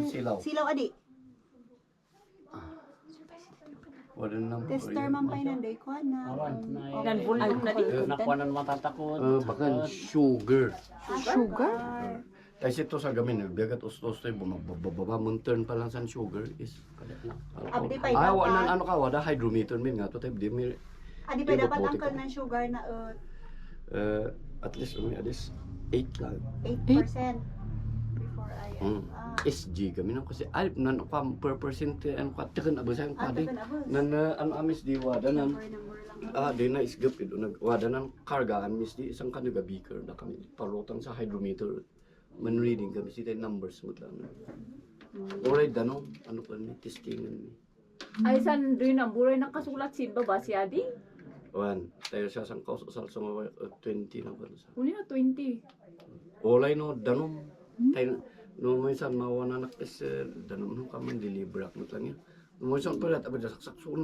Silaw. Silaw adi. Wala nang Tester man pa yun, day ko na. Dan volume na di. Nakuha na matatakot. Bakan sugar. Sugar? Kasi ito sa gamin, biyagat ustos tayo, bumababa, turn pa lang sa sugar is Abdi pa ah, dapat. ano ka, wala hydrometer min nga to tayo, di may Adi pa dapat angkol ng sugar na at least 8 lang. 8% before I SG kami no kasi ay nan pa per percent ano ka tagan abo sa padi nan ano amis di wada nan di na isgap ito nag wada nan karga amis di isang kanuga beaker na kami parotang sa hydrometer man reading kami si tay numbers mo lang alright dano ano pa ni testingan ni Ay san rin ang buray nakasulat sin ba si Adi? wan tayo siya sang kaus usal sa 20 na ba sa Uli na 20. olay no danom tayo no minsan mawana nakis danom no kami deliver ak lang yan no minsan pala tabi saksak suno